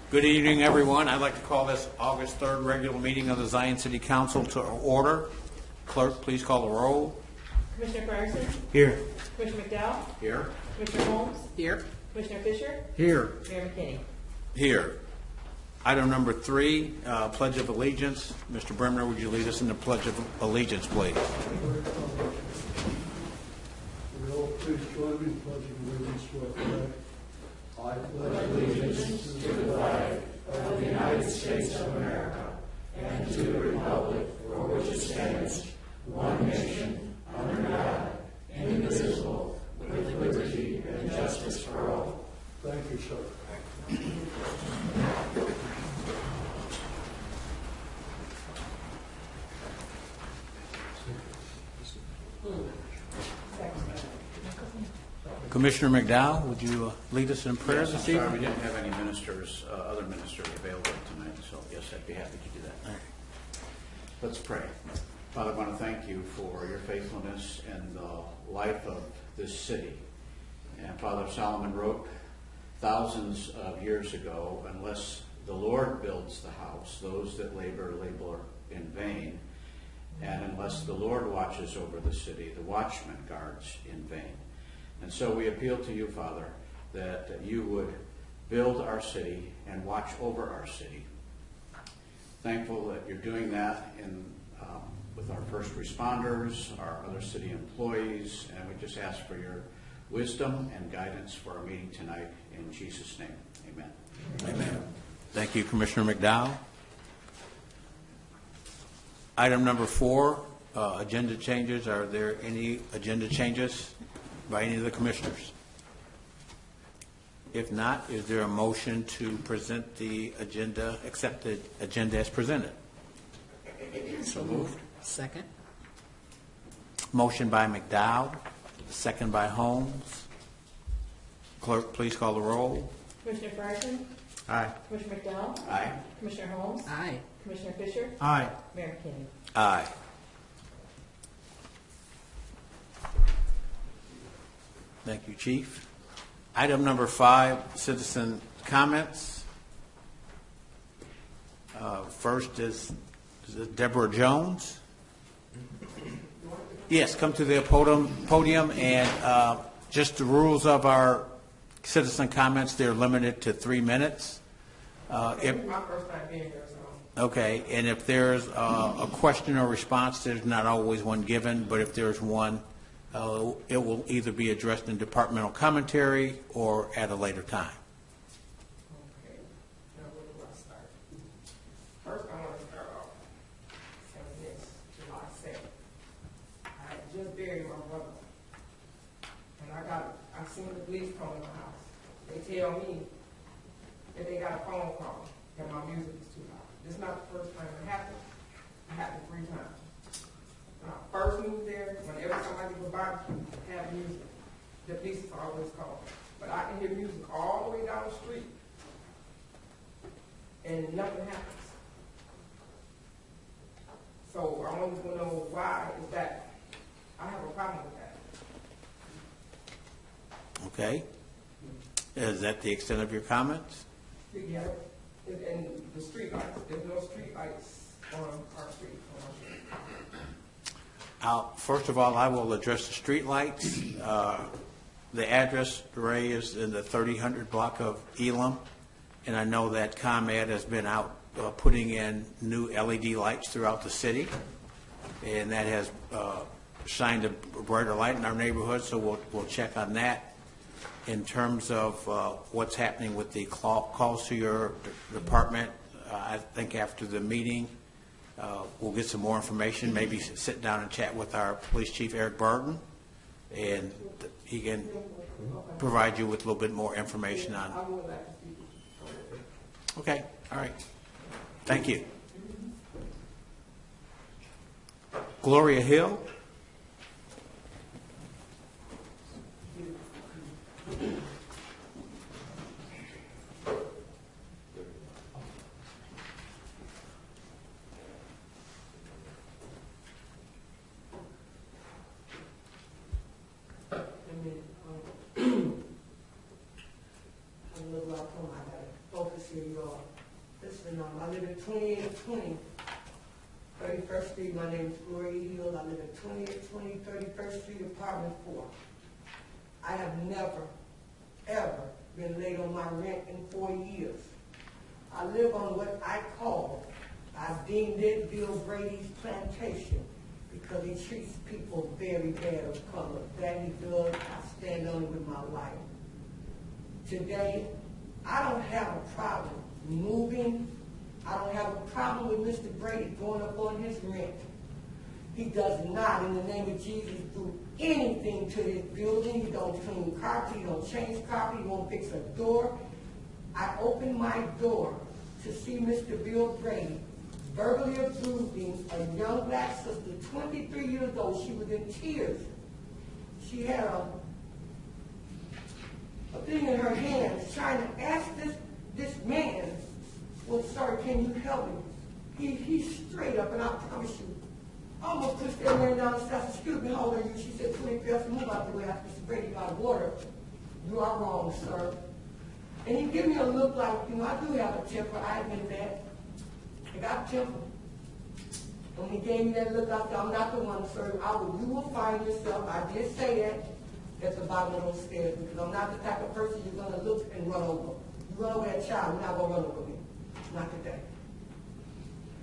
Good evening, everyone. I'd like to call this August 3rd regular meeting of the Zion City Council to order. Clerk, please call the roll. Commissioner Ferguson. Here. Commissioner McDowell. Here. Commissioner Holmes. Here. Commissioner Fisher. Here. Mayor McKinney. Here. Item number 3, Pledge of Allegiance. Mr. Bremner, would you lead us in the Pledge of Allegiance, please? Will you all please join me in pledging allegiance to our flag? I pledge allegiance to the flag of the United States of America and to the republic for which it stands, one nation, under God, indivisible, with liberty and justice for all. Thank you, sir. Commissioner McDowell, would you lead us in prayer Yes, this I'm sorry, evening? we didn't have any ministers, other ministers available tonight, so yes, I'd be happy to do that. Let's pray. Father, I want to thank you for your faithfulness in the life of this city. And Father, Solomon wrote thousands of years ago, unless the Lord builds the house, those that labor in vain. And unless the Lord watches over the city, the watchman guards in vain. And so we appeal to you, Father, that you would build our city and watch over our city. Thankful that you're doing that with our first responders, our other city employees, and we just ask for your wisdom and guidance for our meeting tonight. In Jesus' name, amen. Amen. Thank you, Commissioner McDowell. Item number 4, agenda changes. Are there any agenda changes by any of the commissioners? If not, is there a motion to present the agenda, accept the agenda as presented? So moved. Second. Motion by McDowell, second by Holmes. Clerk, please call the roll. Commissioner Ferguson. Aye. Commissioner McDowell. Aye. Commissioner Holmes. Aye. Commissioner Fisher. Aye. Mayor McKinney. Aye. Thank you, Chief. Item number 5, citizen comments. First is it Deborah Jones? Yes, come to the podium and just the rules of our citizen comments, they're limited to 3 minutes. My first time being here, so. Okay, and if there's a question or response, there's not always one given, but if there's one, it will either be addressed in departmental commentary or at a later time. Okay, now where do I start? First, I want to start off saying this, July 2nd. I had just buried my brother. And I seen the police come in my house. They tell me that they got a phone call that my music is too loud. This is not the first time it happened. It happened 3 times. When I first moved there, when every time I get a barbecue, have music, the police is always calling. But I can hear music all the way down the street, and nothing happens. So I want to know why is that. I have a problem with that. Okay? Is that the extent of your comments? Yeah, and the street lights. There's no street lights on our street. First of all, I will address the street lights. The address, Ray, is in the 3000 block of Elam, and I know that ComEd has been out putting in new LED lights throughout the city, and that has shined a brighter light in our neighborhood, so we'll check on that. In terms of what's happening with the calls to your department, I think after the meeting, we'll get some more information, maybe sit down and chat with our police chief, Eric Burton, and he can provide you with a little bit more information on. Okay, all right. Thank you. Gloria Hill. Focus here, you all. 2820 31st Street. My name is Gloria Hill. I live at 2820 31st Street, apartment 4. I have never, ever been late on my rent in 4 years. I live on what I deemed it Bill Brady's plantation, because he treats people very bad of color. That he does. I stand on it with my life. Today, I don't have a problem moving. I don't have a problem with Mr. Brady going up on his rent. He does not, in the name of Jesus, do anything to his building. He don't clean carpet. He don't change carpet. He won't fix a door. I opened my door to see Mr. Bill Brady verbally abusing a young black sister, 23 years old. She was in tears. She had a thing in her hands trying to ask this man, well, sorry, can you help me? He's straight up, and I promise you, I almost pushed that man down the stairs. I said, excuse me, how old are you? She said, 25, move out the way. I said, Mr. Brady, out of water. You are wrong, sir. And he gave me a look like, I do have a temper. I admit that. I got a temper. When he gave me that look, I said, I'm not the one, sir. You will find yourself. I did say that at the bottom of those stairs, because I'm not the type of person you're going to look and run over. You run over that child, you're not going to run over me. Not today.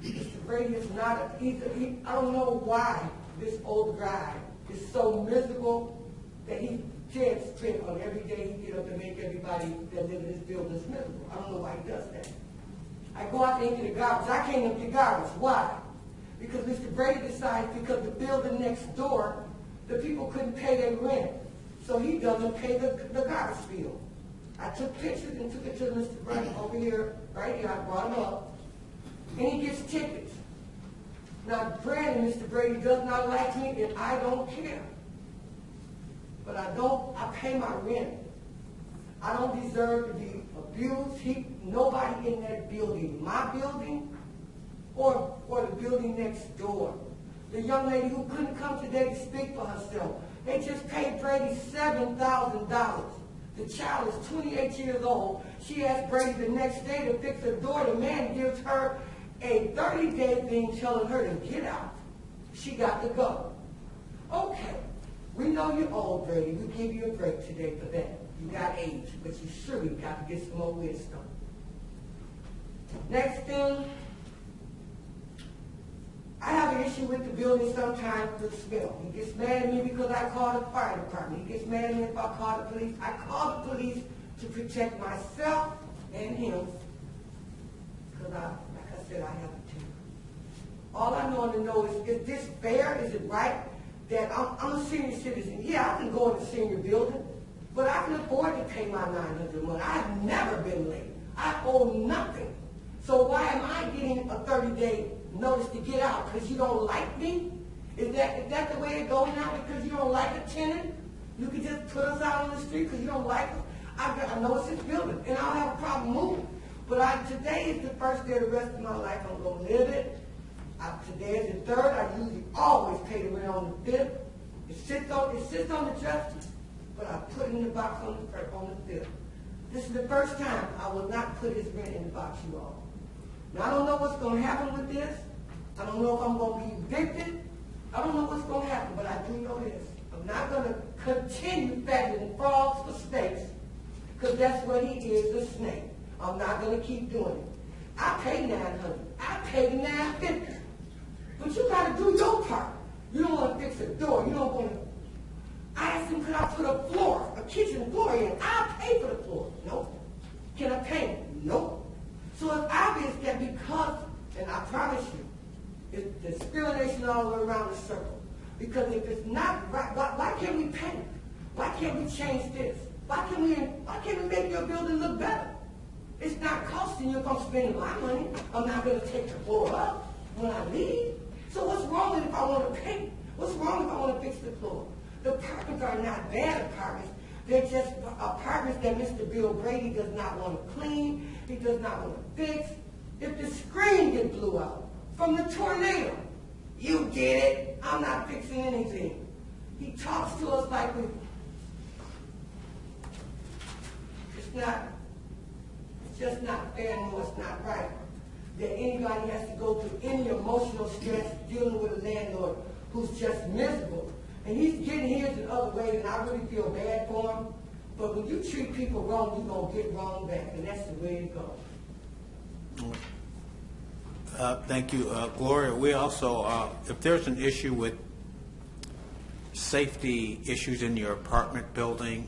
Mr. Brady is not I don't know why this old guy is so miserable that he dead spent on every day he get up and make everybody that live in this building miserable. I don't know why he does that. I go out there and empty the garbage. I can't empty garbage. Why? Because Mr. Brady decides because the building next door, the people couldn't pay their rent. So he doesn't pay the garbage bill. I took pictures and took it to Mr. Brady over here, right here. I brought him up. And he gets tickets. Now, granted, Mr. Brady does not like me, and I don't care. But I pay my rent. I don't deserve to be abused. Nobody in that building, my building, or the building next door. The young lady who couldn't come today to speak for herself, they just paid Brady $7,000. The child is 28 years old. She asked Brady the next day to fix her door. The man gives her a 30-day thing telling her to get out. She got to go. Okay, we know you're old, Brady. We give you a break today for that. You got age, but you surely got to get some more wisdom. Next thing, I have an issue with the building sometimes with the smell. He gets mad at me because I call the fire department. He gets mad at me if I call the police. I call the police to protect myself and him because, like I said, I have a temper. All I want to know is this fair? Is it right that I'm a senior citizen? Yeah, I can go in the senior building, but I can afford to pay my $900 a month. I have never been late. I owe nothing. So why am I getting a 30-day notice to get out? Because you don't like me? Is that the way it goes now? Because you don't like a tenant? You can just put us out on the street because you don't like us? I know it's this building, and I don't have a problem moving. But today is the first day of the rest of my life I'm going to live it. Today is the third. I usually always pay the rent on the 5th. It sits on the justice, but I put it in the box on the 5th. This is the first time I will not put his rent in the box, you all. Now, I don't know what's going to happen with this. I don't know if I'm going to be evicted. I don't know what's going to happen, but I do know this. I'm not going to continue fattening frogs for snakes, because that's what he is, a snake. I'm not going to keep doing it. I pay $900. I pay $950. But you got to do your part. You don't want to fix a door. You don't want to. I asked him, could I put a kitchen floor in? I'll pay for the floor. Nope. Can I paint? Nope. So it's obvious that because, and I promise you, it's discrimination all the way around the circle. Because if it's not right, why can't we paint? Why can't we change this? Why can't we make your building look better? It's not costing you if I'm spending my money. I'm not going to take the floor up when I leave. So what's wrong with if I want to paint? What's wrong if I want to fix the floor? The apartments are not bad apartments. They're just apartments that Mr. Bill Brady does not want to clean. He does not want to fix. If the screen gets blew out from the tornado, you get it. I'm not fixing anything. He talks to us like it's just not fair, no, it's not right. that anybody has to go through any emotional stress dealing with a landlord who's just miserable. And he's getting his in other ways, and I really feel bad for him. But when you treat people wrong, you're going to get wrong back, and that's the way to go. Thank you, Gloria. We also, if there's an issue with safety issues in your apartment building,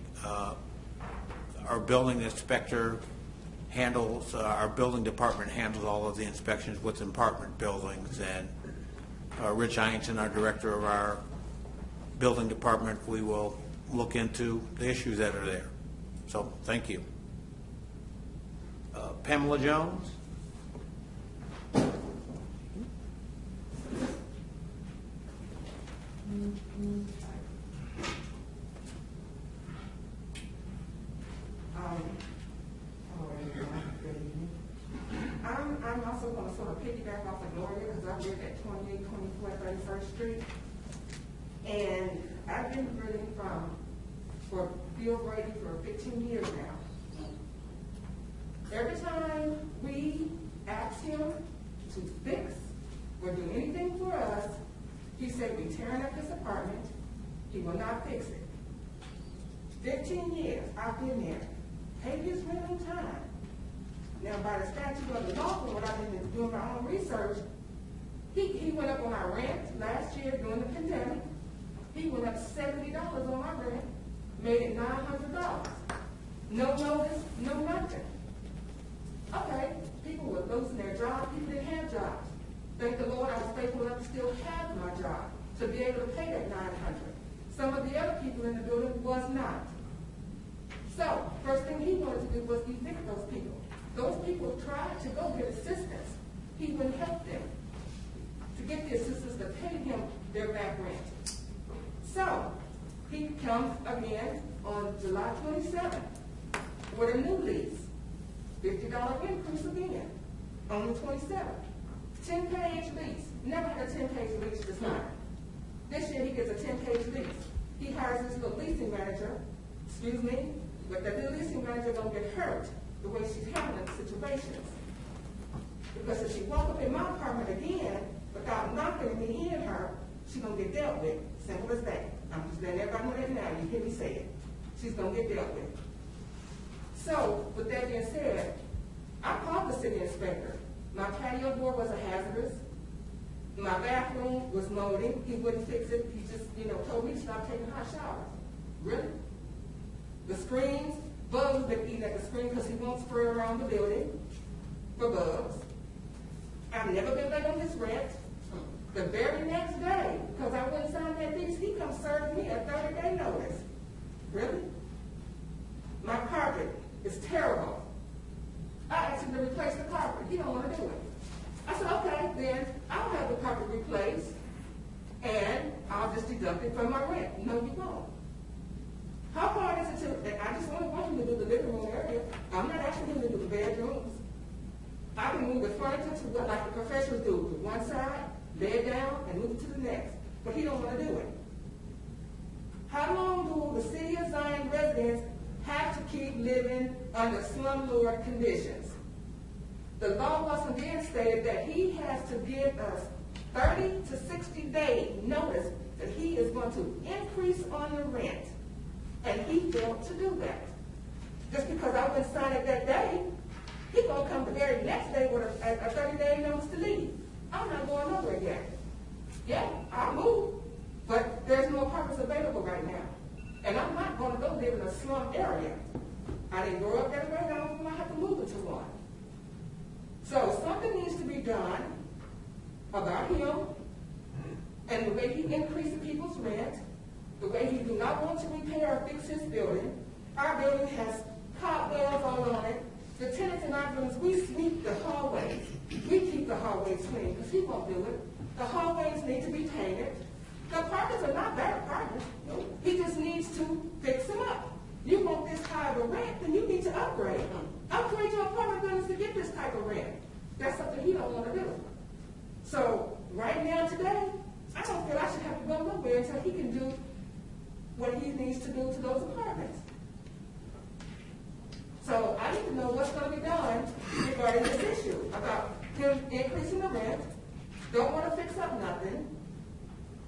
our building inspector handles, our building department handles all of the inspections with apartment buildings, and Rich Ianson, our director of our building department, we will look into the issues that are there. So, thank you. Pamela Jones? I'm also going to sort of piggyback off of Gloria because I live at 2824 31st Street. And I've been renting for Bill Brady for 15 years now. Every time we ask him to fix or do anything for us, he said we're tearing up this apartment. He will not fix it. 15 years I've been there. Paid his rent on time. Now, by the statute of the law, from what I've been doing my own research, he went up on our rent last year during the pandemic. He went up $70 on my rent, made it $900. No notice, no nothing. Okay, people were losing their jobs. People didn't have jobs. Thank the Lord I was faithful enough to still have my job to be able to pay that $900. Some of the other people in the building was not. So, first thing he wanted to do was evict those people. Those people tried to go get assistance. He wouldn't help them to get the assistance to pay him their back rent. So, he comes again on July 27th with a new lease. $50 increase again on the 27th. 10-page lease. Never had a 10-page lease to sign. This year he gets a 10-page lease. He hires this little leasing manager, but that little leasing manager don't get hurt the way she's handling situations. Because if she walk up in my apartment again without knocking me and her, she's gonna get dealt with. Simple as that. I'm just letting everybody know that now. You hear me say it. She's gonna get dealt with. So, with that being said, I called the city inspector. My patio door was a hazardous. My bathroom was molding. He wouldn't fix it. He just, told me to stop taking hot showers. Really? The screens, bugs been eating at the screen because he won't spray around the building for bugs. I've never been late on his rent. The very next day, because I wouldn't sign that lease, he comes serve me a 30-day notice. Really? My carpet is terrible. I asked him to replace the carpet. He don't want to do it. I said, okay, then I'll have the carpet replaced, and I'll just deduct it from my rent. No, you won't. How hard is it to, I just only want him to do the living room area. I'm not asking him to do the bedrooms. I can move the furniture to what like the professionals do, to one side, lay it down, and move it to the next. But he don't want to do it. How long do the city of Zion residents have to keep living under slumlord conditions? The law was then stated that he has to give us 30 to 60 day notice that he is going to increase on the rent. And he failed to do that. Just because I wouldn't sign it that day, he's going to come the very next day with a 30-day notice to leave. I'm not going nowhere yet. Yeah, I'll move, but there's no apartments available right now. And I'm not going to go live in a slum area. I didn't grow up that way, and I don't want to have to move into one. So something needs to be done about him and the way he increases people's rent, the way he do not want to repair or fix his building. Our building has cobwebs all on it. The tenants in our buildings, we sweep the hallways. We keep the hallways clean because he won't do it. The hallways need to be painted. The apartments are not bad apartments. Nope. He just needs to fix them up. You want this high of a rent, then you need to upgrade. Upgrade your apartment buildings to get this type of rent. That's something he don't want to do. So right now, today, I don't feel I should have to go nowhere until he can do what he needs to do to those apartments. So I need to know what's going to be done regarding this issue about him increasing the rent, don't want to fix up nothing,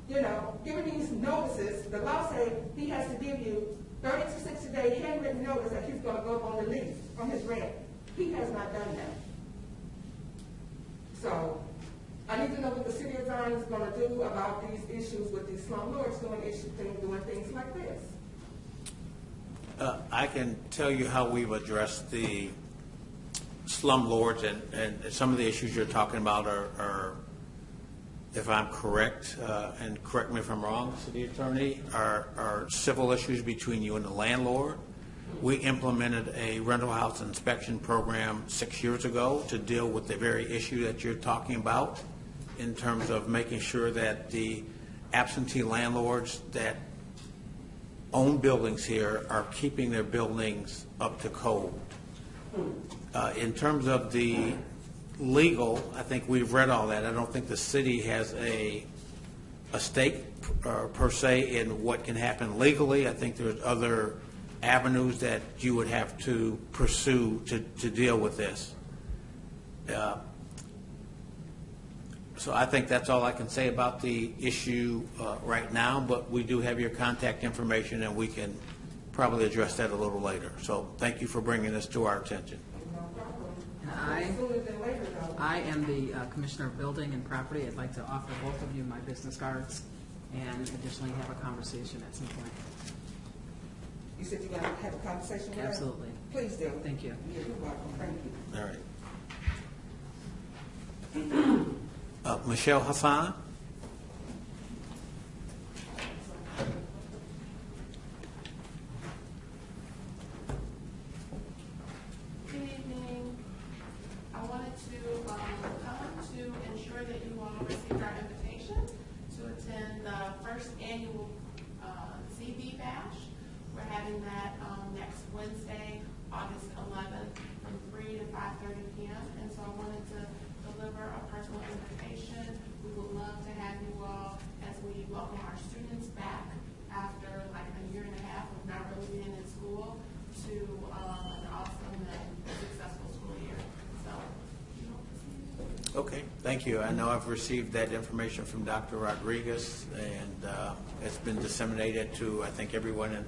you know, giving these notices. The law says he has to give you 30 to 60 day handwritten notice that he's going to go up on the lease, on his rent. He has not done that. So I need to know what the city of Zion is going to do about these issues with these slumlords doing things like this. I can tell you how we've addressed the slumlords, and some of the issues you're talking about are, if I'm correct, and correct me if I'm wrong, city attorney, are civil issues between you and the landlord. We implemented a rental house inspection program 6 years ago to deal with the very issue that you're talking about, in terms of making sure that the absentee landlords that own buildings here are keeping their buildings up to code. In terms of the legal, I think we've read all that. I don't think the city has a stake per se in what can happen legally. I think there's other avenues that you would have to pursue to deal with this. So I think that's all I can say about the issue right now, but we do have your contact information, and we can probably address that a little later. So thank you for bringing this to our attention. No problem. And Sooner than later, though. I am the Commissioner of Building and Property. I'd like to offer both of you my business cards and additionally have a conversation at some point. You said you're going to have a conversation with her? Absolutely. Please do. Thank you. You're welcome. Thank you. All right. Michelle Hassan? Good evening. I wanted to come to ensure that you all received our invitation to attend the first annual CB Bash. We're having that next Wednesday, August 11th, from 3 to 5:30 p.m. And so I wanted to deliver a personal invitation. We would love to have you all as we welcome our students back after like a year and a half of not really being in school to an awesome and successful school year. So, you know, proceed. Okay, thank you. I know I've received that information from Dr. Rodriguez, and it's been disseminated to, I think, everyone at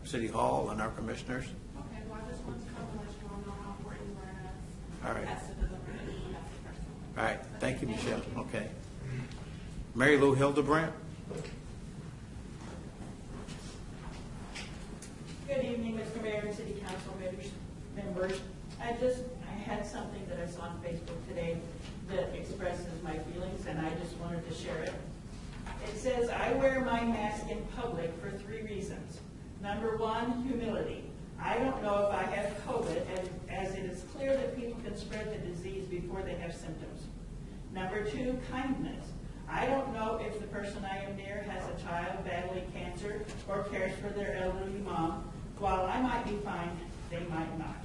City Hall and our commissioners. Okay, well, I just want to come and let you all know how important you are to us. All right. As to deliver it to the next person. All right, thank you, Michelle. Okay. Mary Lou Hildebrandt? Good evening, Mr. Mayor and City Council members. I had something that I saw on Facebook today that expresses my feelings, and I just wanted to share it. It says, I wear my mask in public for 3 reasons. Number 1, humility. I don't know if I have COVID, as it is clear that people can spread the disease before they have symptoms. Number 2, kindness. I don't know if the person I am near has a child battling cancer or cares for their elderly mom. While I might be fine, they might not.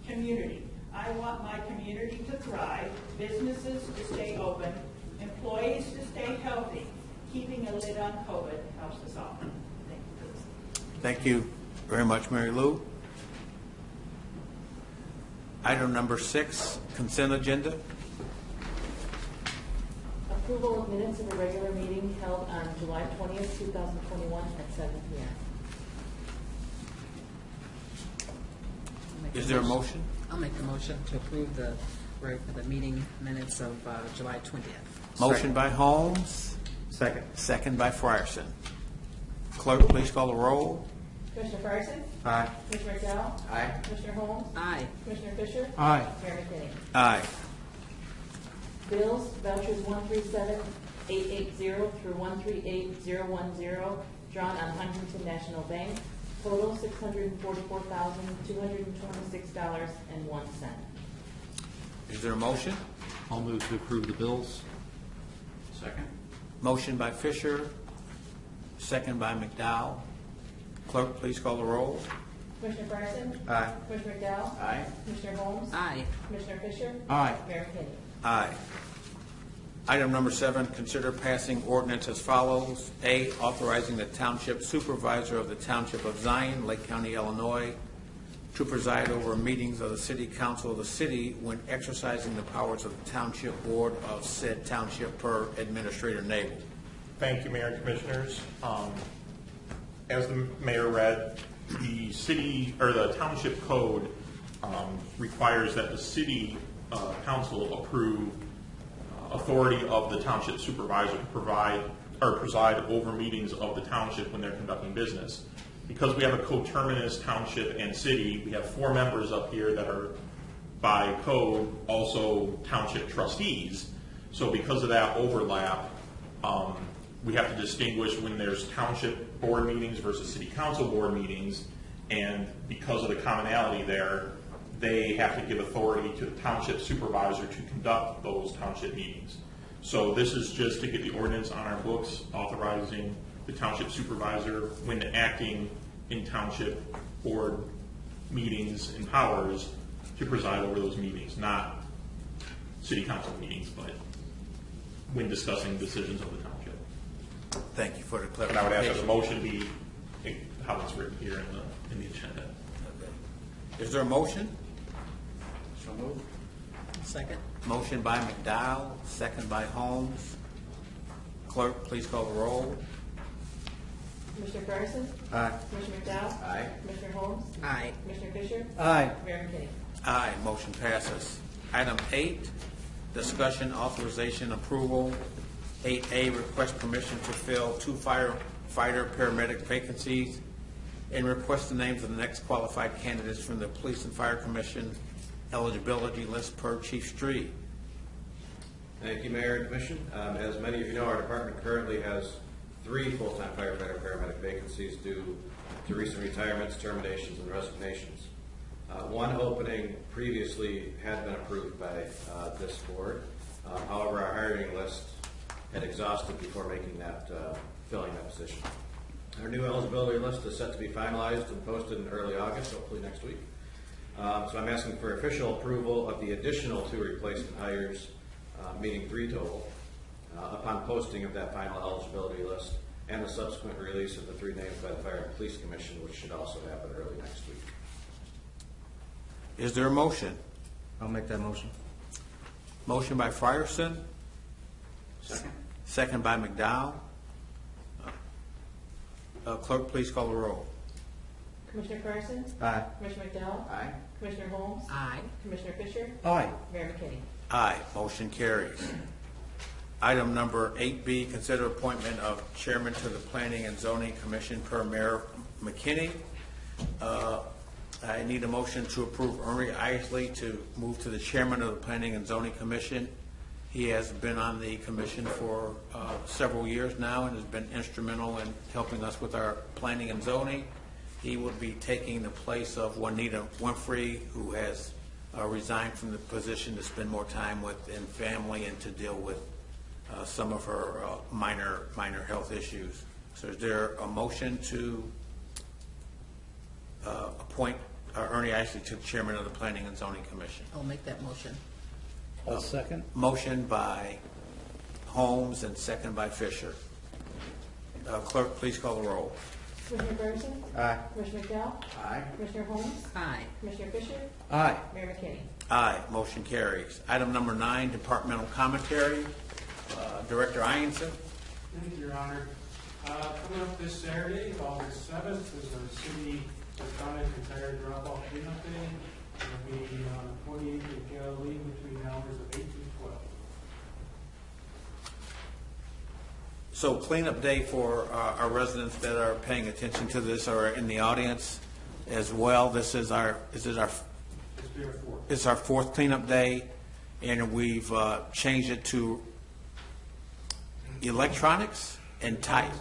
Community. I want my community to thrive, businesses to stay open, employees to stay healthy. Keeping a lid on COVID helps us all. Thank you for listening. Thank you very much, Mary Lou. Item number 6, consent agenda. Approval of minutes of a regular meeting held on July 20th, 2021 at 7 p.m. Make Is there a motion? I'll make the motion to approve the meeting minutes of July 20th. Motion by Holmes. Second. Second by Frierson. Clerk, please call the roll. Commissioner Fryerson? Aye. Commissioner McDowell? Aye. Commissioner Holmes? Aye. Commissioner Fisher? Aye. Mayor McKinney? Aye. Bills, vouchers 137880 through 138010, drawn on Huntington National Bank, total $644,226.01. Is there a motion? I'll move to approve the bills. Second. Motion by Fisher, second by McDowell. Clerk, please call the roll. Commissioner Fryerson? Aye. Commissioner McDowell? Aye. Commissioner Holmes? Aye. Commissioner Fisher? Aye. Mayor McKinney? Aye. Item number 7, consider passing ordinance as follows. A, authorizing the Township Supervisor of the Township of Zion, Lake County, Illinois, to preside over meetings of the city council of the city when exercising the powers of the township board of said township per Administrator Nabel. Thank you, Mayor and Commissioners. As the mayor read, the city or the township code requires that the city council approve authority of the township supervisor to provide or preside over meetings of the township when they're conducting business. Because we have a coterminous township and city, we have 4 members up here that are by code also township trustees. So because of that overlap, we have to distinguish when there's township board meetings versus city council board meetings, and because of the commonality there, they have to give authority to the township supervisor to conduct those township meetings. So this is just to get the ordinance on our books authorizing the township supervisor when acting in township board meetings and powers to preside over those meetings, not city council meetings, but when discussing decisions of the township. Thank you for the And I would ask that the clarification. motion be how it's written here in the agenda. Okay. Is there a motion? So moved. Second? Motion by McDowell, second by Holmes. Clerk, please call the roll. Commissioner Fryerson? Aye. Commissioner McDowell? Aye. Commissioner Holmes? Aye. Commissioner Fisher? Aye. Mayor McKinney? Aye, motion passes. Item 8, discussion, authorization, approval. 8A, request permission to fill 2 firefighter paramedic vacancies and request the names of the next qualified candidates from the Police and Fire Commission eligibility list per Chief Street. Thank you, Mayor and Commission. As many of you know, our department currently has 3 full-time firefighter paramedic vacancies due to recent retirements, terminations, and resignations. One opening previously had been approved by this board. However, our hiring list had exhausted before making that, filling that position. Our new eligibility list is set to be finalized and posted in early August, hopefully next week. So I'm asking for official approval of the additional 2 replacement hires, meaning 3 total, upon posting of that final eligibility list and the subsequent release of the 3 names by the Fire and Police Commission, which should also happen early next week. Is there a motion? I'll make that motion. Motion by Frierson, Second. second by McDowell. Clerk, please call the roll. Commissioner Fryerson? Aye. Commissioner McDowell? Aye. Commissioner Holmes? Aye. Commissioner Fisher? Aye. Mayor McKinney? Aye, motion carries. Item number 8B, consider appointment of chairman to the Planning and Zoning Commission per Mayor McKinney. I need a motion to approve Ernie Isley to move to the chairman of the Planning and Zoning Commission. He has been on the commission for several years now and has been instrumental in helping us with our planning and zoning. He will be taking the place of Juanita Winfrey, who has resigned from the position to spend more time within family and to deal with some of her minor health issues. So is there a motion to appoint Ernie Isley to the chairman of the Planning and Zoning Commission? I'll make that motion. I'll second. Motion by Holmes and second by Fisher. Clerk, please call the roll. Commissioner Fryerson? Aye. Commissioner McDowell? Aye. Commissioner Holmes? Aye. Commissioner Fisher? Aye. Mayor McKinney? Aye, motion carries. Item number 9, departmental commentary. Director Ianson. Thank you, Your Honor. Coming up this Saturday, August 7th, is our city electronic and tire drop-off cleanup day. It'll be on 28th of Galilee between the hours of 8 and 12. So cleanup day for our residents that are paying attention to this or in the audience as well. This is our It's their fourth. it's our 4th cleanup day, and we've changed it to electronics and tires.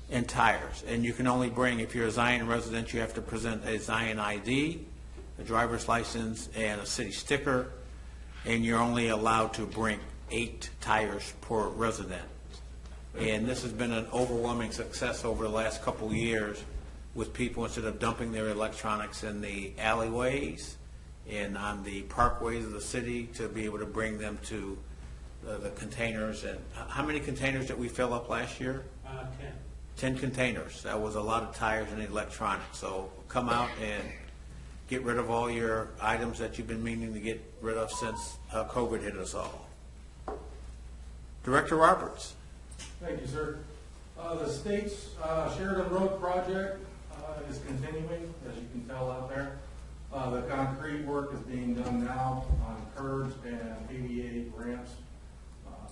And tires. And you can only bring, if you're a Zion resident, you have to present a Zion ID, a driver's license, and a city sticker, and you're only allowed to bring 8 tires per resident. And this has been an overwhelming success over the last couple of years with people, instead of dumping their electronics in the alleyways and on the parkways of the city, to be able to bring them to the containers. And how many containers did we fill up last year? 10 containers. That was a lot of tires and electronics. So come out get rid of all your items that you've been meaning to get rid of since COVID hit us all. Director Roberts. Thank you, sir. The state's Sheridan Road project is continuing, as you can tell out there. The concrete work is being done now on curbs and ADA ramps.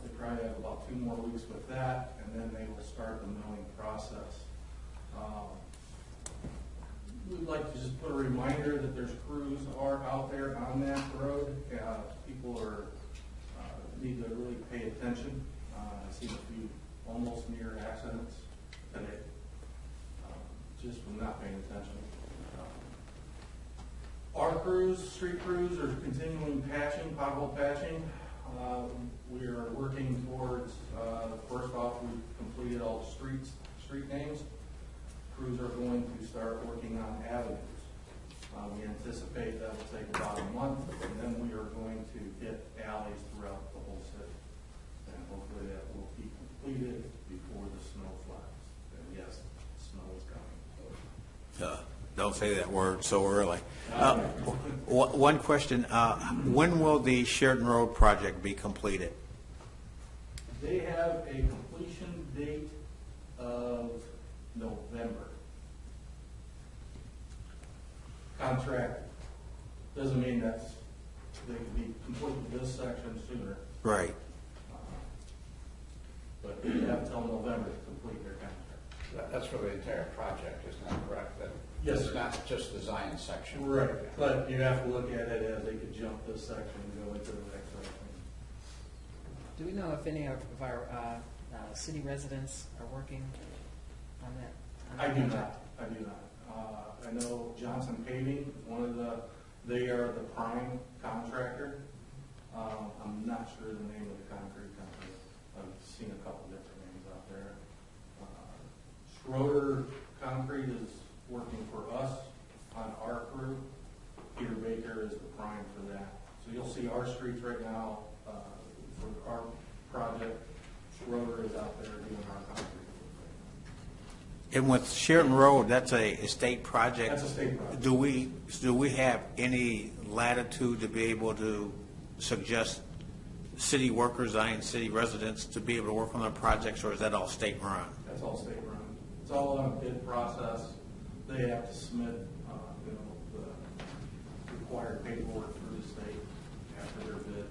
They probably have about 2 more weeks with that, and then they will start the milling process. We'd like to just put a reminder that there's crews are out there on that road. People are need to really pay attention. I've seen a few almost near accidents today, just from not paying attention. Our crews, street crews, are continuing patching, pothole patching. We are working towards, first off, we've completed all the street names. Crews are going to start working on avenues. We anticipate that will take about a month, and then we are going to hit alleys throughout the whole city. And hopefully that will be completed before the snow flies. And yes, snow is coming. Don't say that word so early. One question, when will the Sheridan Road project be completed? They have a completion date of November. Contract doesn't mean they could be complete with this section sooner, Right. but they have till November to complete their contract. That's for the entire project, isn't that correct? That Yes, it's sir. not just the Zion section. Right, but you have to look at it as they could jump this section and go into the next section. Do we know if any of our city residents are working on that? I do not. I know Johnson Paving, they are the prime contractor. I'm not sure the name of the concrete company. I've seen a couple different names out there. Schroeder Concrete is working for us on our crew. Peter Baker is the prime for that. So you'll see our streets right now for our project. Schroeder is out there doing our concrete. And with Sheridan Road, that's a state project. That's a state project. Do we have any latitude to be able to suggest city workers, Zion city residents, to be able to work on their projects, or is that all state run? That's all state run. It's all on a bid process. They have to submit, the required paperwork through the state after their bid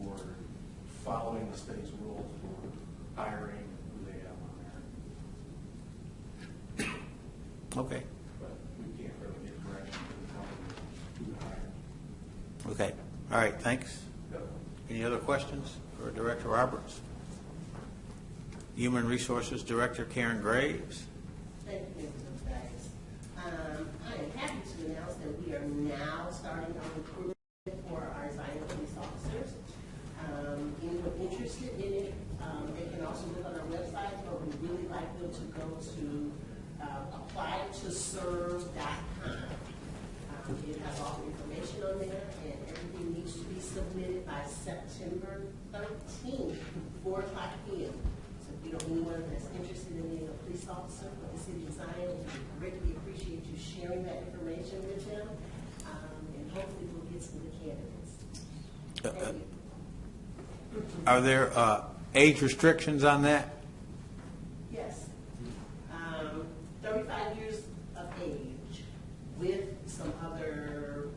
for following the state's rules for hiring who they have on there. Okay. But we can't really get direction to the company who to hire. Okay. All right. Thanks. Yep. Any other questions for Director Roberts? Human Resources Director Karen Graves. Thank you, Mr. Bags. I am happy to announce that we are now starting our recruitment for our Zion police officers. Anyone interested in it, they can also look on our website, but we really like them to go to applytoserve.com. It has all the information on there, and everything needs to be submitted by September 13th, 4 o'clock p.m. So if you know anyone that's interested in being a police officer for the city of Zion, we greatly appreciate you sharing that information with them, and hopefully we'll get some good candidates. Thank you. Are there age restrictions on that? Yes. 35 years of age with some other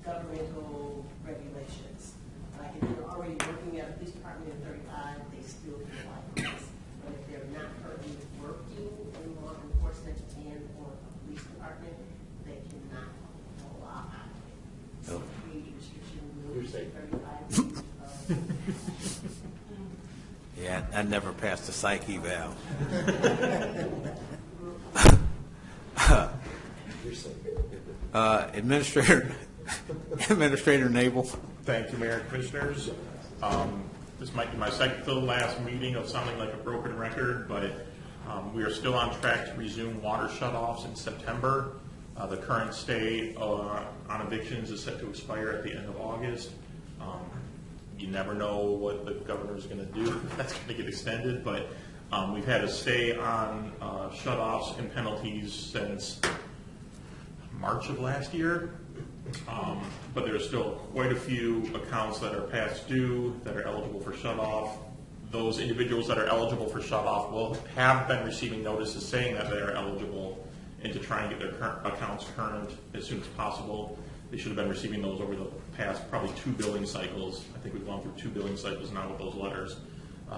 governmental regulations. Like if you're already working at a police department at 35, they still apply for this. But if they're not currently working in law enforcement and or a police department, they cannot apply. So the age restriction will be 35 years. Yeah, I never passed the psych eval. Administrator Nabel. Thank you, Mayor and Commissioners. This might be my second to the last meeting of sounding like a broken record, but we are still on track to resume water shutoffs in September. The current stay on evictions is set to expire at the end of August. You never know what the governor is going to do. That's going to get extended, but We've had a stay on shut-offs and penalties since March of last year. But there's still quite a few accounts that are past due that are eligible for shut-off. Those individuals that are eligible for shut-off will have been receiving notices saying that they are eligible, and to try and get their accounts current as soon as possible. They should have been receiving those over the past probably 2 billing cycles. I think we've gone through 2 billing cycles now with those letters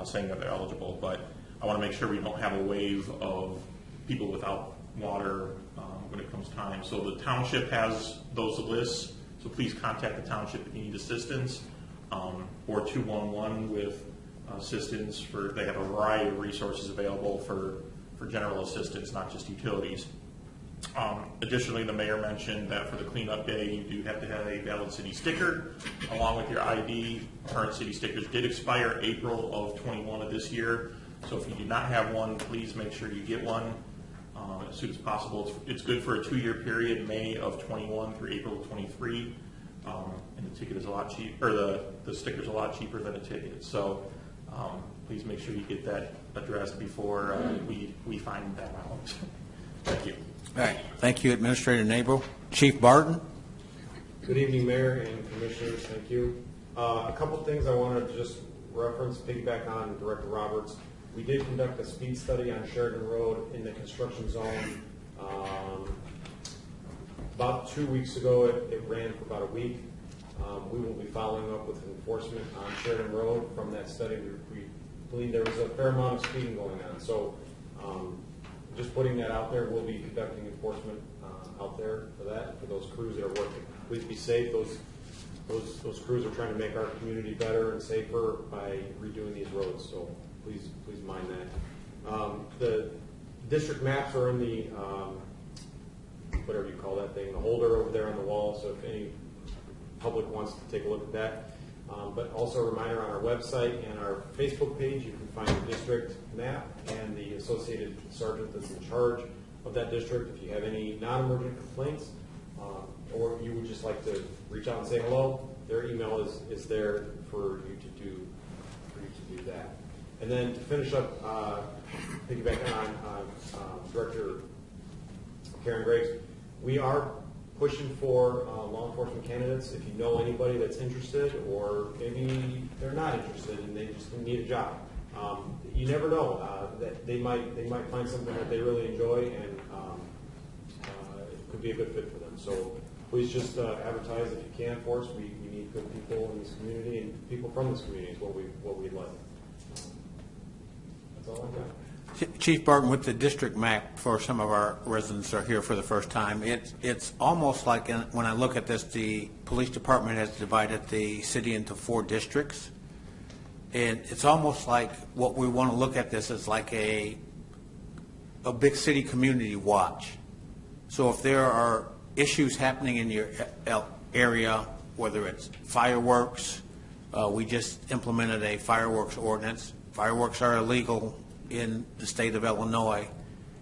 saying that they're eligible. But I want to make sure we don't have a wave of people without water when it comes time. So the township has those lists, so please contact the township if you need assistance, or 211 with assistance. They have a variety of resources available for general assistance, not just utilities. Additionally, the mayor mentioned that for the cleanup day, you do have to have a valid city sticker along with your ID. Current city stickers did expire April of 21 of this year, so if you do not have one, please make sure you get one as soon as possible. It's good for a 2-year period, May of 21 through April of 23, and the ticket is a lot cheaper, or the sticker is a lot cheaper than a ticket. So please make sure you get that addressed before we find that out. Thank you. All right. Thank you, Administrator Nabel. Chief Barton? Good evening, Mayor and Commissioners. Thank you. A couple things I wanted to just reference, piggyback on Director Roberts. We did conduct a speed study on Sheridan Road in the construction zone. About 2 weeks ago, it ran for about a week. We will be following up with enforcement on Sheridan Road. From that study, we believe there was a fair amount of speeding going on. So just putting that out there, we'll be conducting enforcement out there for that, for those crews that are working. Please be safe. Those crews are trying to make our community better and safer by redoing these roads. So please mind that. The district maps are in the whatever you call that thing, the holder over there on the wall. So if any public wants to take a look at that. But also a reminder, on our website and our Facebook page, you can find the district map and the associated sergeant that's in charge of that district. If you have any non-emergent complaints, or you would just like to reach out and say hello, their email is there for you to do that. And then to finish up, piggybacking on Director Karen Graves, we are pushing for law enforcement candidates. If you know anybody that's interested, or maybe they're not interested and they just need a job, you never know. That they might find something that they really enjoy, and it could be a good fit for them. So please just advertise if you can for us. We need good people in this community, and people from this community is what we'd like. That's all I've got. Chief Barton, with the district map, for some of our residents who are here for the first time, it's almost like, when I look at this, the police department has divided the city into 4 districts. And it's almost like what we want to look at this as like a big city community watch. So if there are issues happening in your area, whether it's fireworks, we just implemented a fireworks ordinance. Fireworks are illegal in the state of Illinois,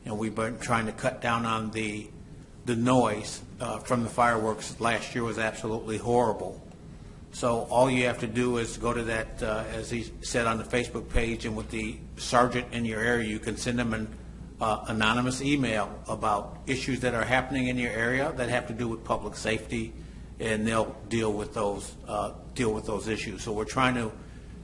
and we've been trying to cut down on the noise from the fireworks. Last year was absolutely horrible. So all you have to do is go to that, as he said, on the Facebook page, and with the sergeant in your area, you can send them an anonymous email about issues that are happening in your area that have to do with public safety, and they'll deal with those issues. So we're trying to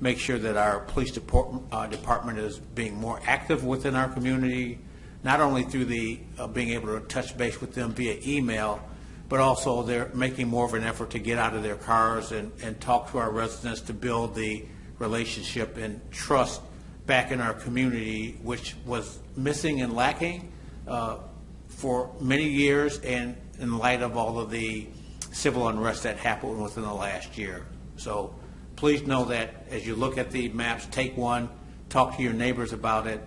make sure that our police department is being more active within our community, not only through the being able to touch base with them via email, but also they're making more of an effort to get out of their cars and talk to our residents to build the relationship and trust back in our community, which was missing and lacking for many years, and in light of all of the civil unrest that happened within the last year. So please know that as you look at the maps, take one, talk to your neighbors about it,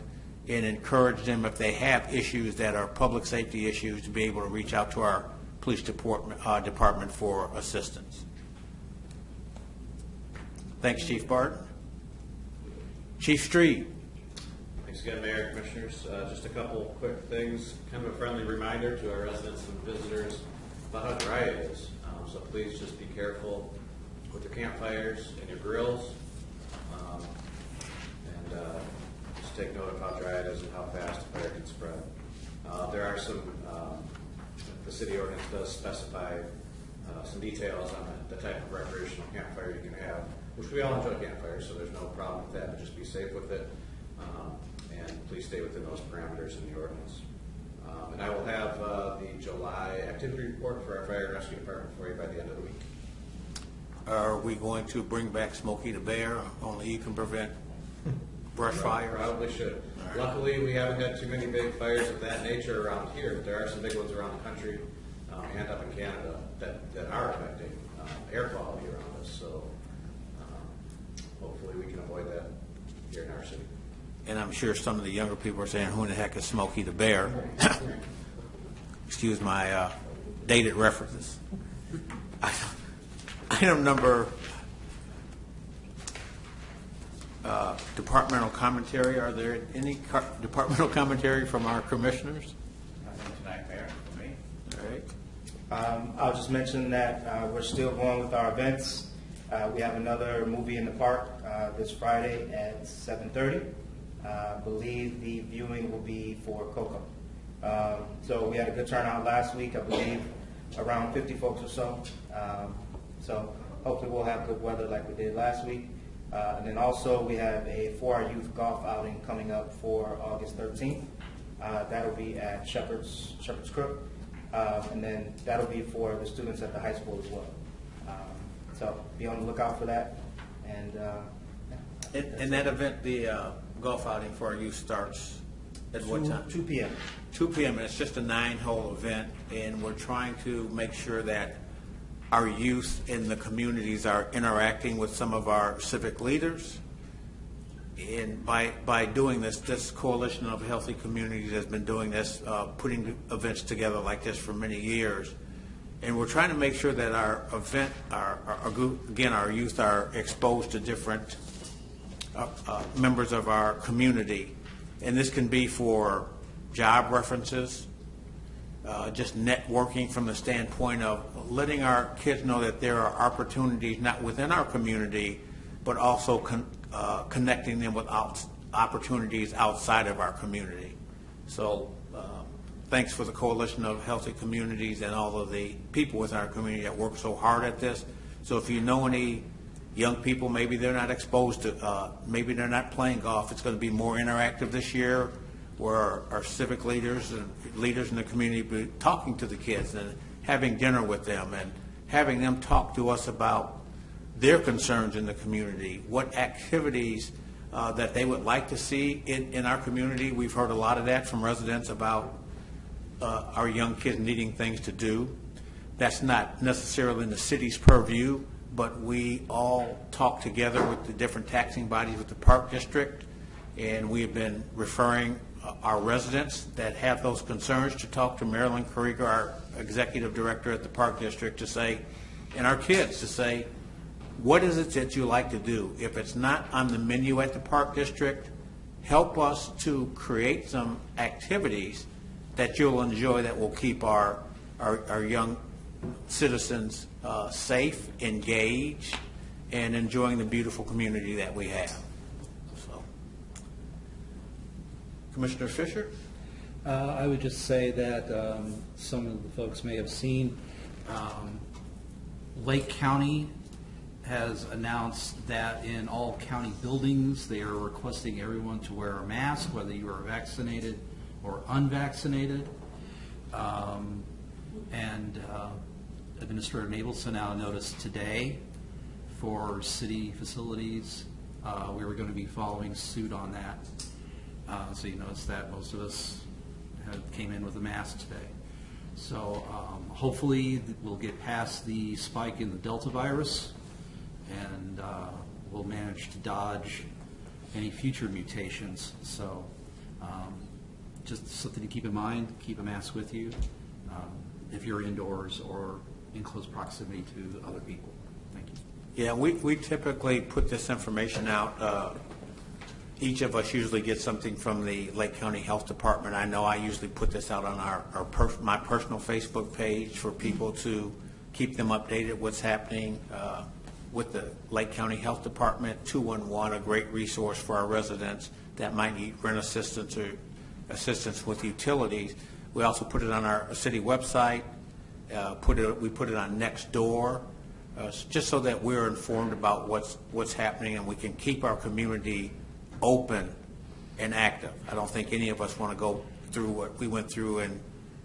and encourage them, if they have issues that are public safety issues, to be able to reach out to our police department for assistance. Thanks, Chief Barton. Chief Street. Thanks again, Mayor and Commissioners. Just a couple quick things. Kind of a friendly reminder to our residents and visitors about how dry it is. So please just be careful with your campfires and your grills. And just take note of how dry it is and how fast the fire can spread. There are some, the city ordinance does specify some details on the type of recreational campfire you can have, which we all enjoy campfires, so there's no problem with that, but just be safe with it. And please stay within those parameters in the ordinance. And I will have the July activity report for our fire and rescue department for you by the end of the week. Are we going to bring back Smokey the Bear? Only you can prevent brush fires. Probably should. Luckily, we haven't had too many big fires of that nature around here, but there are some big ones around the country and up in Canada that are affecting air quality around us. So hopefully we can avoid that here in our city. And I'm sure some of the younger people are saying, who in the heck is Smokey the Bear? Excuse my dated references. Item number, departmental commentary. Are there any departmental commentary from our commissioners? Nothing tonight, Mayor, for me. All right. I'll just mention that we're still going with our events. We have another movie in the park this Friday at 7:30. I believe the viewing will be for Coco. So we had a good turnout last week, I believe around 50 folks or so. So hopefully we'll have good weather like we did last week. And then also we have a 4-hour youth golf outing coming up for August 13th. That'll be at Shepherd's Crook. And then that'll be for the students at the high school as well. So be on the lookout for that. And In that event, the golf outing for our youth starts at what time? 2 p.m. 2 p.m. and it's just a 9-hole event, and we're trying to make sure that our youth in the communities are interacting with some of our civic leaders. And by doing this Coalition of Healthy Communities has been doing this, putting events together like this for many years. And we're trying to make sure that our event, our youth are exposed to different members of our community. And this can be for job references, just networking from the standpoint of letting our kids know that there are opportunities not within our community, but also connecting them with opportunities outside of our community. So thanks for the Coalition of Healthy Communities and all of the people within our community that work so hard at this. So if you know any young people, maybe they're not exposed to, maybe they're not playing golf, it's going to be more interactive this year, where our civic leaders and leaders in the community will be talking to the kids and having dinner with them and having them talk to us about their concerns in the community, what activities that they would like to see in our community. We've heard a lot of that from residents about our young kids needing things to do. That's not necessarily in the city's purview, but we all talk together with the different taxing bodies with the Park District, and we have been referring our residents that have those concerns to talk to Marilyn Krieger, our executive director at the Park District, to say, and our kids to say, what is it that you like to do? If it's not on the menu at the Park District, help us to create some activities that you'll enjoy that will keep our young citizens safe, engaged, and enjoying the beautiful community that we have. So, Commissioner Fisher? I would just say that some of the folks may have seen Lake County has announced that in all county buildings they are requesting everyone to wear a mask, whether you are vaccinated or unvaccinated. Administrator Mabel sent out a notice today for city facilities. We were going to be following suit on that. So you notice that most of us came in with a mask today. So hopefully we'll get past the spike in the Delta virus and we'll manage to dodge any future mutations. So just something to keep in mind, keep a mask with you if you're indoors or in close proximity to other people. Thank you. Yeah, we typically put this information out. Each of us usually gets something from the Lake County Health Department. I know I usually put this out on my personal Facebook page for people to keep them updated what's happening with the Lake County Health Department. 211, a great resource for our residents that might need rent assistance or assistance with utilities. We also put it on our city website. We put it on Nextdoor, just so that we're informed about what's happening and we can keep our community open and active. I don't think any of us want to go through what we went through in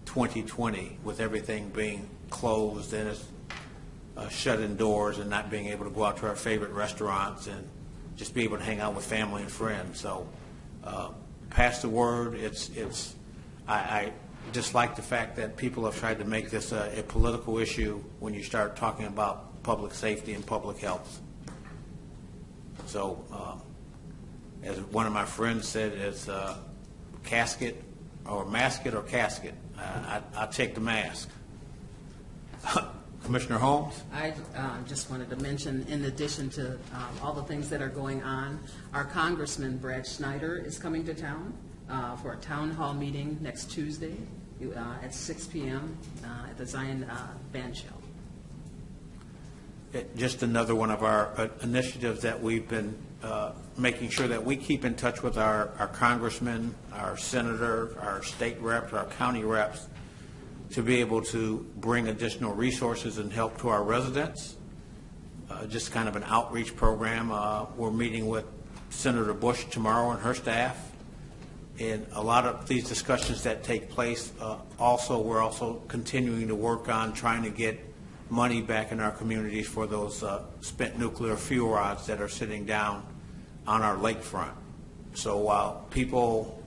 2020 with everything being closed and it's shut indoors and not being able to go out to our favorite restaurants and just be able to hang out with family and friends. So pass the word. I dislike the fact that people have tried to make this a political issue when you start talking about public safety and public health. So as one of my friends said, it's casket or masket or casket. I'll take the mask. Commissioner Holmes? I just wanted to mention, in addition to all the things that are going on, our Congressman Brad Schneider is coming to town for a town hall meeting next Tuesday at 6 p.m. At the Zion Band Shell. Just another one of our initiatives that we've been making sure that we keep in touch with our congressmen, our senator, our state reps, our county reps, to be able to bring additional resources and help to our residents. Just kind of an outreach program. We're meeting with Senator Bush tomorrow and her staff. And a lot of these discussions that take place, we're also continuing to work on trying to get money back in our communities for those spent nuclear fuel rods that are sitting down on our lakefront. So while people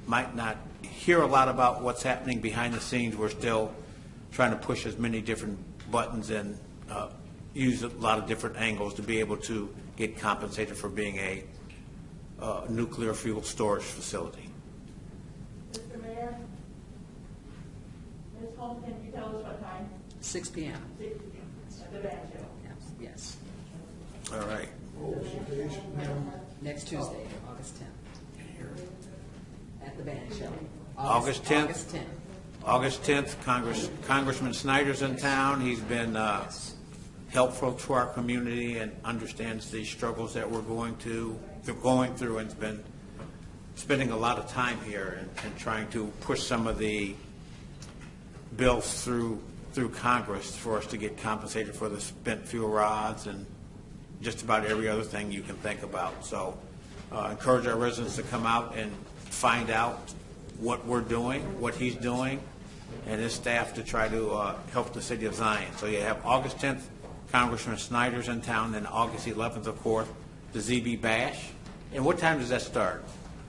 might not hear a lot about what's happening behind the scenes, we're still trying to push as many different buttons and use a lot of different angles to be able to get compensated for being a nuclear fuel storage facility. Mr. Mayor, Ms. Holmes, can you tell us what time? 6 p.m. 6 p.m. at the band shell. Yes. All right. Next Tuesday, August 10th. At the band shell. August 10th? August 10th. August 10th, Congressman Snyder's in town. He's been helpful to our community and understands the struggles that we're going through and has been spending a lot of time here and trying to push some of the bills through Congress for us to get compensated for the spent fuel rods and just about every other thing you can think about. So encourage our residents to come out and find out what we're doing, what he's doing, and his staff to try to help the city of Zion. So you have August 10th, Congressman Snyder's in town, then August 11th, of course, the ZB Bash. And what time does that start?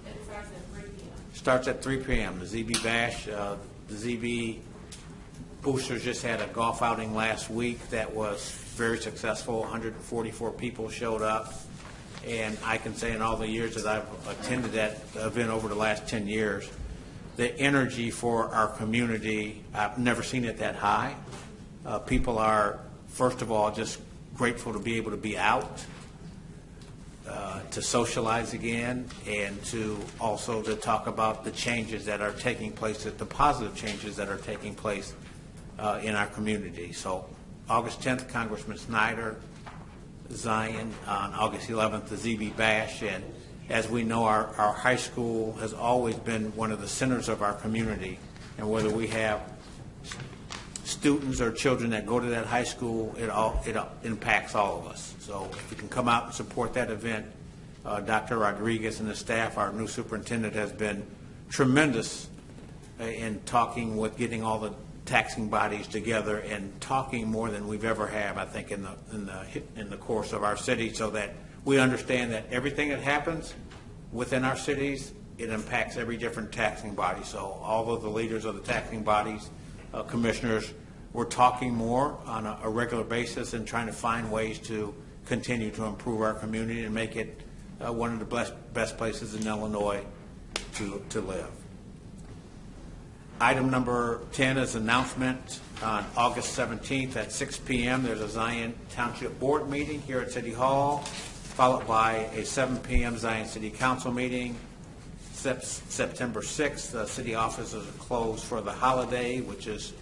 It starts at 3 p.m. Starts at 3 p.m. The ZB Bash, the ZB Boosters just had a golf outing last week that was very successful. 144 people showed up. And I can say in all the years that I've attended that event over the last 10 years, the energy for our community, I've never seen it that high. People are, first of all, just grateful to be able to be out, to socialize again, and to also to talk about the changes that are taking place, the positive changes that are taking place in our community. So August 10th, Congressman Snyder, Zion. On August 11th, the ZB Bash. And as we know, our high school has always been one of the centers of our community. And whether we have students or children that go to that high school, it impacts all of us. So if you can come out and support that event, Dr. Rodriguez and the staff, our new superintendent, has been tremendous in talking with getting all the taxing bodies together and talking more than we've ever had, I think, in the course of our city, so that we understand that everything that happens within our cities, it impacts every different taxing body. So all of the leaders of the taxing bodies, commissioners, we're talking more on a regular basis and trying to find ways to continue to improve our community and make it one of the best places in Illinois to live. Item number 10 is announcement. On August 17th at 6 p.m. there's a Zion Township Board meeting here at City Hall, followed by a 7 p.m. Zion City Council meeting. September 6th, the city offices are closed for the holiday, which is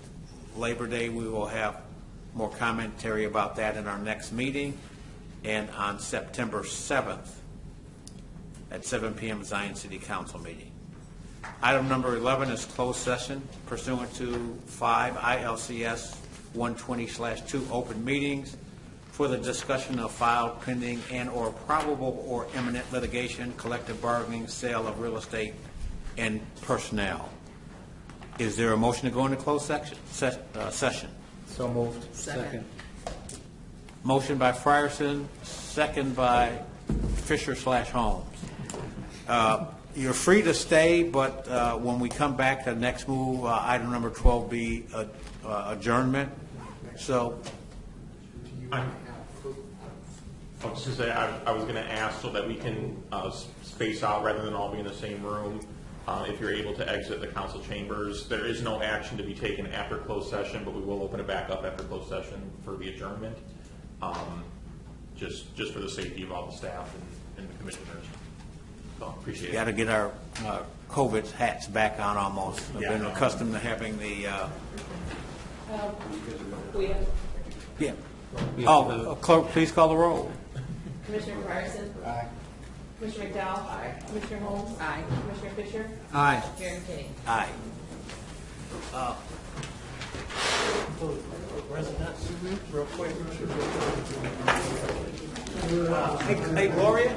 Labor Day. We will have more commentary about that in our next meeting. And on September 7th, at 7 p.m. Zion City Council meeting. Item number 11 is closed session pursuant to 5 ILCS 120/2 open meetings for the discussion of filed, pending, and/or probable or imminent litigation, collective bargaining, sale of real estate, and personnel. Is there a motion to go into closed session? So moved. Second. Motion by Frierson, second by Fisher/Holmes. You're free to stay, but when we come back, the next move, item number 12 be adjournment. So, I was just say, I was going to ask so that we can space out rather than all be in the same room. If you're able to exit the council chambers, there is no action to be taken after closed session, but we will open it back up after closed session for the adjournment, just for the safety of all the staff and the commissioners. So appreciate it. got to get our COVID hats back on almost. I've been Yeah. accustomed to having the, We have yeah. Oh, clerk, please call the roll. Commissioner Fryerson. Aye. Commissioner McDowell. Aye. Commissioner Holmes. Aye. Commissioner Fisher. Aye. Mayor McKinney. Aye. Real quick. Hey, Gloria?